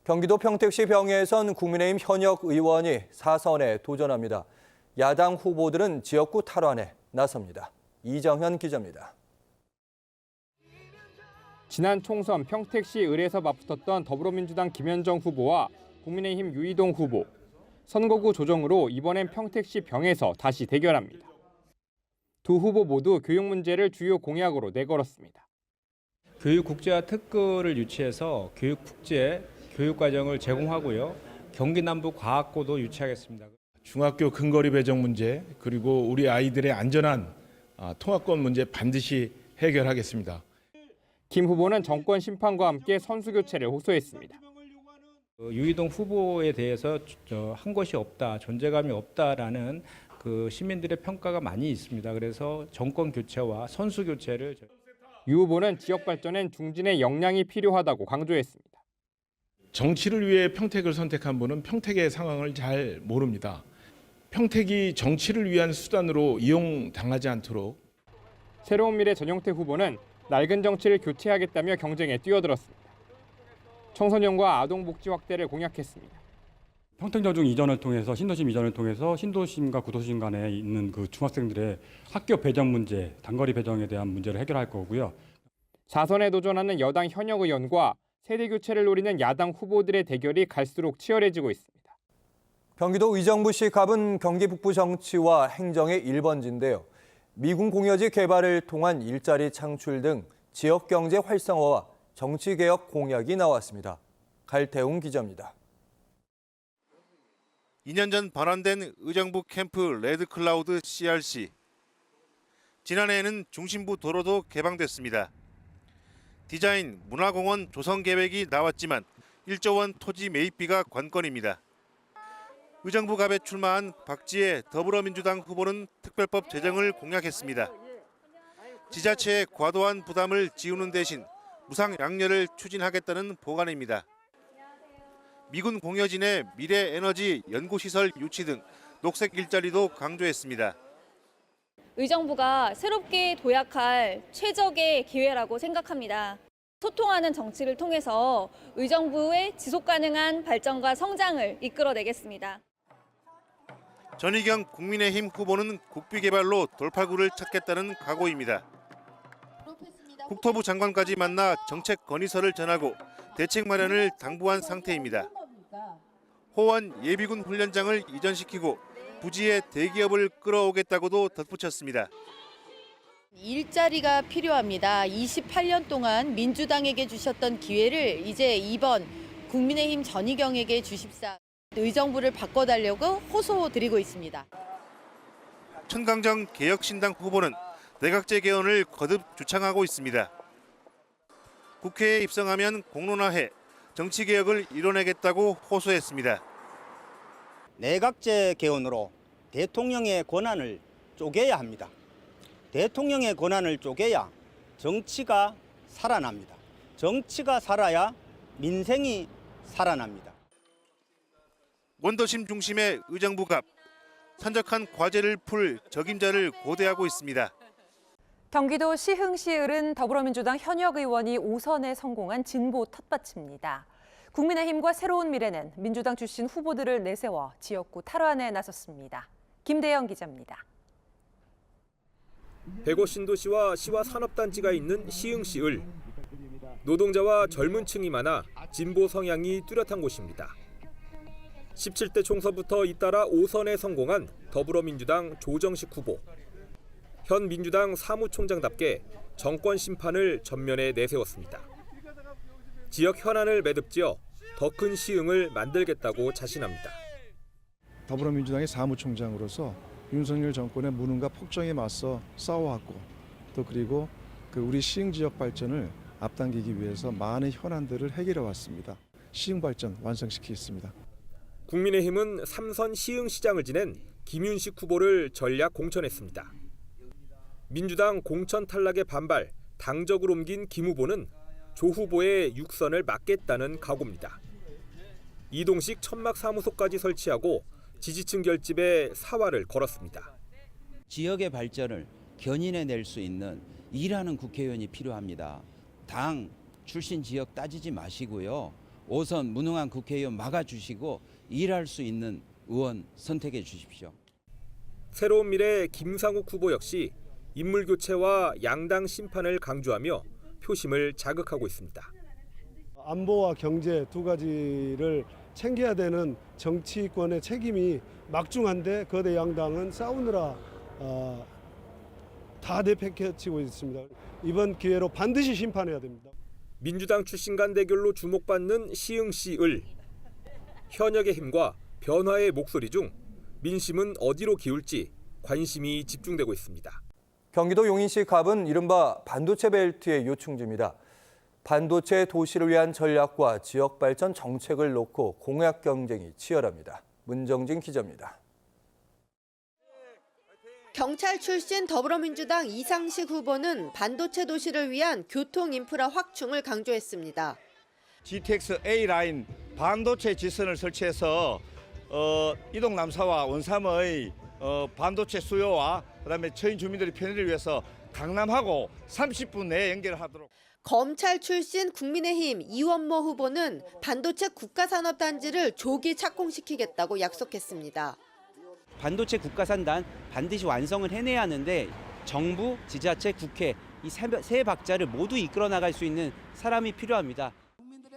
경기도 평택시 병해에선 국민의힘 현역 의원이 4선에 도전합니다. 야당 후보들은 지역구 탈환에 나섭니다. 이정현 기자입니다. 지난 총선 평택시 을에서 맞붙었던 더불어민주당 김현정 후보와 국민의힘 유이동 후보. 선거구 조정으로 이번엔 평택시 병에서 다시 대결합니다. 두 후보 모두 교육 문제를 주요 공약으로 내걸었습니다. 교육 국제화 특구를 유치해서 교육 국제 교육 과정을 제공하고요. 경기 남부 과학고도 유치하겠습니다. 중학교 근거리 배정 문제 그리고 우리 아이들의 안전한 통학권 문제 반드시 해결하겠습니다. 김 후보는 정권 심판과 함께 선수 교체를 호소했습니다. 유이동 후보에 대해서 한 것이 없다, 존재감이 없다라는 그 시민들의 평가가 많이 있습니다. 그래서 정권 교체와 선수 교체를 유 후보는 지역 발전엔 중진의 역량이 필요하다고 강조했습니다. 정치를 위해 평택을 선택한 분은 평택의 상황을 잘 모릅니다. 평택이 정치를 위한 수단으로 이용당하지 않도록. 새로운 미래 전용태 후보는 낡은 정치를 교체하겠다며 경쟁에 뛰어들었습니다. 청소년과 아동복지 확대를 공약했습니다. 평택여중 이전을 통해서 신도심 이전을 통해서 신도심과 구도심 간에 있는 그 중학생들의 학교 배정 문제, 단거리 배정에 대한 문제를 해결할 거고요. 4선에 도전하는 여당 현역 의원과 세대 교체를 노리는 야당 후보들의 대결이 갈수록 치열해지고 있습니다. 경기도 의정부시 갑은 경기 북부 정치와 행정의 1번지인데요. 미군 공여지 개발을 통한 일자리 창출 등 지역 경제 활성화와 정치개혁 공약이 나왔습니다. 갈태웅 기자입니다. 2년 전 반환된 의정부 캠프 레드클라우드 CRC. 지난해에는 중심부 도로도 개방됐습니다. 디자인, 문화공원 조성 계획이 나왔지만 1조 원 토지 매입비가 관건입니다. 의정부 갑에 출마한 박지혜 더불어민주당 후보는 특별법 제정을 공약했습니다. 지자체의 과도한 부담을 지우는 대신 무상양료를 추진하겠다는 보관입니다. 미군 공여진의 미래에너지 연구시설 유치 등 녹색 일자리도 강조했습니다. 의정부가 새롭게 도약할 최적의 기회라고 생각합니다. 소통하는 정치를 통해서 의정부의 지속가능한 발전과 성장을 이끌어내겠습니다. 전희경 국민의힘 후보는 국비개발로 돌파구를 찾겠다는 각오입니다. 국토부 장관까지 만나 정책 건의서를 전하고 대책 마련을 당부한 상태입니다. 호원 예비군 훈련장을 이전시키고 부지에 대기업을 끌어오겠다고도 덧붙였습니다. 일자리가 필요합니다. 28년 동안 민주당에게 주셨던 기회를 이제 이번 국민의힘 전희경에게 주십사. 의정부를 바꿔달라고 호소드리고 있습니다. 천강정 개혁신당 후보는 내각제 개헌을 거듭 주창하고 있습니다. 국회에 입성하면 공론화해 정치개혁을 이뤄내겠다고 호소했습니다. 내각제 개헌으로 대통령의 권한을 쪼개야 합니다. 대통령의 권한을 쪼개야 정치가 살아납니다. 정치가 살아야 민생이 살아납니다. 원도심 중심의 의정부 갑, 산적한 과제를 풀 적임자를 고대하고 있습니다. 경기도 시흥시 을은 더불어민주당 현역 의원이 5선에 성공한 진보 텃밭입니다. 국민의힘과 새로운 미래는 민주당 출신 후보들을 내세워 지역구 탈환에 나섰습니다. 김대영 기자입니다. 105 신도시와 시와 산업단지가 있는 시흥시 을. 노동자와 젊은 층이 많아 진보 성향이 뚜렷한 곳입니다. 17대 총선부터 잇따라 5선에 성공한 더불어민주당 조정식 후보. 현 민주당 사무총장답게 정권 심판을 전면에 내세웠습니다. 지역 현안을 매듭지어 더 큰 시흥을 만들겠다고 자신합니다. 더불어민주당의 사무총장으로서 윤석열 정권의 무능과 폭정에 맞서 싸워왔고 또 그리고 우리 시흥 지역 발전을 앞당기기 위해서 많은 현안들을 해결해 왔습니다. 시흥 발전 완성시키겠습니다. 국민의힘은 3선 시흥시장을 지낸 김윤식 후보를 전략 공천했습니다. 민주당 공천 탈락에 반발, 당적을 옮긴 김 후보는 조 후보의 6선을 막겠다는 각오입니다. 이동식 천막사무소까지 설치하고 지지층 결집에 사활을 걸었습니다. 지역의 발전을 견인해낼 수 있는 일하는 국회의원이 필요합니다. 당 출신 지역 따지지 마시고요. 5선 무능한 국회의원 막아주시고 일할 수 있는 의원 선택해 주십시오. 새로운 미래 김상욱 후보 역시 인물 교체와 양당 심판을 강조하며 표심을 자극하고 있습니다. 안보와 경제 두 가지를 챙겨야 되는 정치권의 책임이 막중한데 거대 양당은 싸우느라 다 내팽개치고 있습니다. 이번 기회로 반드시 심판해야 됩니다. 민주당 출신 간 대결로 주목받는 시흥시 을. 현역의 힘과 변화의 목소리 중 민심은 어디로 기울지 관심이 집중되고 있습니다. 경기도 용인시 갑은 이른바 반도체 벨트의 요충지입니다. 반도체 도시를 위한 전략과 지역 발전 정책을 놓고 공약 경쟁이 치열합니다. 문정진 기자입니다. 경찰 출신 더불어민주당 이상식 후보는 반도체 도시를 위한 교통 인프라 확충을 강조했습니다. GTX A라인 반도체 지선을 설치해서 이동 남사와 원삼의 반도체 수요와 그다음에 처인 주민들의 편의를 위해서 강남하고 30분 내에 연결을 하도록. 검찰 출신 국민의힘 이원모 후보는 반도체 국가산업단지를 조기 착공시키겠다고 약속했습니다. 반도체 국가산단 반드시 완성을 해내야 하는데 정부, 지자체, 국회 이 세 박자를 모두 이끌어 나갈 수 있는 사람이 필요합니다.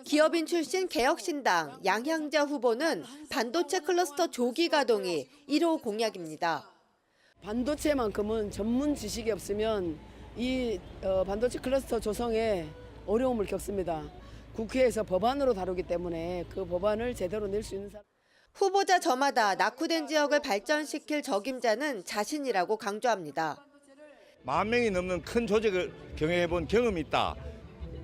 기업인 출신 개혁신당 양향자 후보는 반도체 클러스터 조기 가동이 1호 공약입니다. 반도체만큼은 전문 지식이 없으면 이 반도체 클러스터 조성에 어려움을 겪습니다. 국회에서 법안으로 다루기 때문에 그 법안을 제대로 낼 수 있는 사람. 후보자 저마다 낙후된 지역을 발전시킬 적임자는 자신이라고 강조합니다. 10,000명이 넘는 큰 조직을 경영해본 경험이 있다.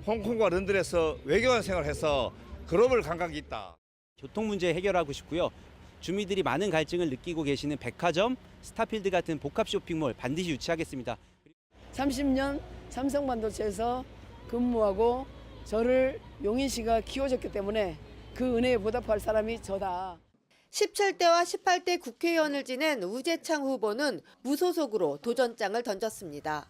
홍콩과 런던에서 외교관 생활해서 글로벌 감각이 있다. 교통 문제 해결하고 싶고요. 주민들이 많은 갈증을 느끼고 계시는 백화점, 스타필드 같은 복합 쇼핑몰 반드시 유치하겠습니다. 30년 삼성반도체에서 근무하고 저를 용인시가 키워줬기 때문에 그 은혜에 보답할 사람이 저다. 17대와 18대 국회의원을 지낸 우재창 후보는 무소속으로 도전장을 던졌습니다.